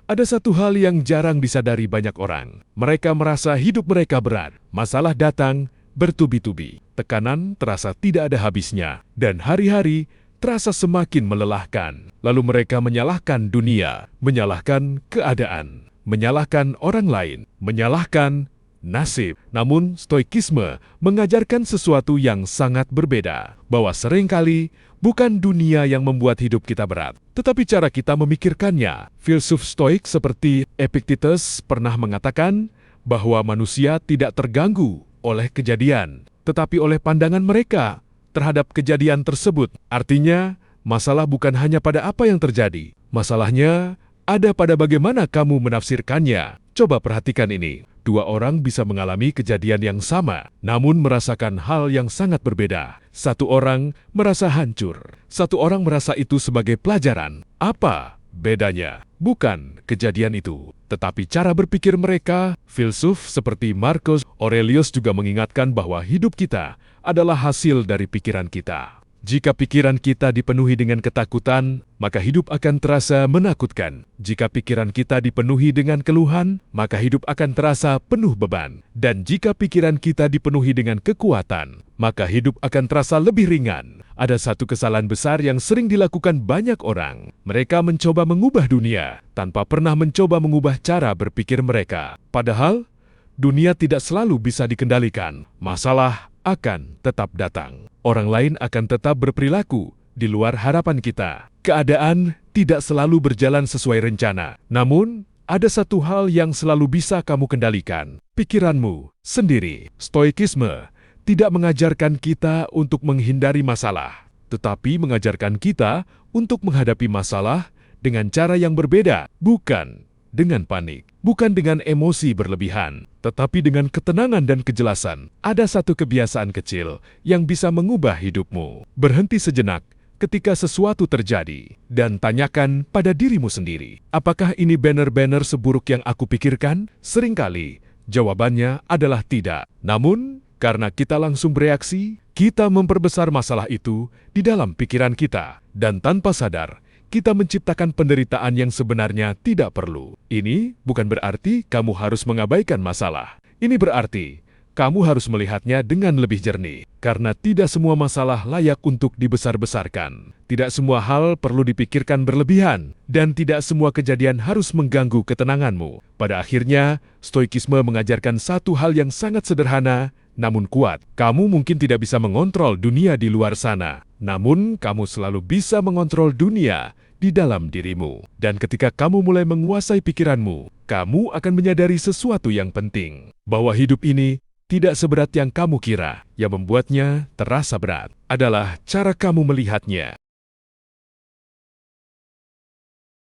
Ada satu hal yang jarang disadari banyak orang. Mereka merasa hidup mereka berat. Masalah datang bertubi-tubi. Tekanan terasa tidak ada habisnya. Dan hari-hari terasa semakin melelahkan. Lalu mereka menyalahkan dunia, menyalahkan keadaan, menyalahkan orang lain, menyalahkan nasib. Namun, stoikisme mengajarkan sesuatu yang sangat berbeda. Bahwa seringkali bukan dunia yang membuat hidup kita berat, tetapi cara kita memikirkannya. Filsuf stoik seperti Epictetus pernah mengatakan bahwa manusia tidak terganggu oleh kejadian, tetapi oleh pandangan mereka terhadap kejadian tersebut. Artinya, masalah bukan hanya pada apa yang terjadi. Masalahnya ada pada bagaimana kamu menafsirkannya. Coba perhatikan ini. Dua orang bisa mengalami kejadian yang sama, namun merasakan hal yang sangat berbeda. Satu orang merasa hancur, satu orang merasa itu sebagai pelajaran. Apa bedanya? Bukan kejadian itu, tetapi cara berpikir mereka. Filsuf seperti Marcus Aurelius juga mengingatkan bahwa hidup kita adalah hasil dari pikiran kita. Jika pikiran kita dipenuhi dengan ketakutan, maka hidup akan terasa menakutkan. Jika pikiran kita dipenuhi dengan keluhan, maka hidup akan terasa penuh beban. Dan jika pikiran kita dipenuhi dengan kekuatan, maka hidup akan terasa lebih ringan. Ada satu kesalahan besar yang sering dilakukan banyak orang. Mereka mencoba mengubah dunia, tanpa pernah mencoba mengubah cara berpikir mereka. Padahal, dunia tidak selalu bisa dikendalikan. Masalah akan tetap datang. Orang lain akan tetap berperilaku di luar harapan kita. Keadaan tidak selalu berjalan sesuai rencana. Namun, ada satu hal yang selalu bisa kamu kendalikan. Pikiranmu sendiri. Stoikisme tidak mengajarkan kita untuk menghindari masalah, tetapi mengajarkan kita untuk menghadapi masalah dengan cara yang berbeda. Bukan dengan panik, bukan dengan emosi berlebihan, tetapi dengan ketenangan dan kejelasan. Ada satu kebiasaan kecil yang bisa mengubah hidupmu. Berhenti sejenak ketika sesuatu terjadi dan tanyakan pada dirimu sendiri, apakah ini benar-benar seburuk yang aku pikirkan? Seringkali jawabannya adalah tidak. Namun, karena kita langsung bereaksi, kita memperbesar masalah itu di dalam pikiran kita. Dan tanpa sadar, kita menciptakan penderitaan yang sebenarnya tidak perlu. Ini bukan berarti kamu harus mengabaikan masalah. Ini berarti kamu harus melihatnya dengan lebih jernih. Karena tidak semua masalah layak untuk dibesar-besarkan. Tidak semua hal perlu dipikirkan berlebihan. Dan tidak semua kejadian harus mengganggu ketenanganmu. Pada akhirnya, stoikisme mengajarkan satu hal yang sangat sederhana, namun kuat. Kamu mungkin tidak bisa mengontrol dunia di luar sana. Namun, kamu selalu bisa mengontrol dunia di dalam dirimu. Dan ketika kamu mulai menguasai pikiranmu, kamu akan menyadari sesuatu yang penting. Bahwa hidup ini tidak seberat yang kamu kira. Yang membuatnya terasa berat adalah cara kamu melihatnya.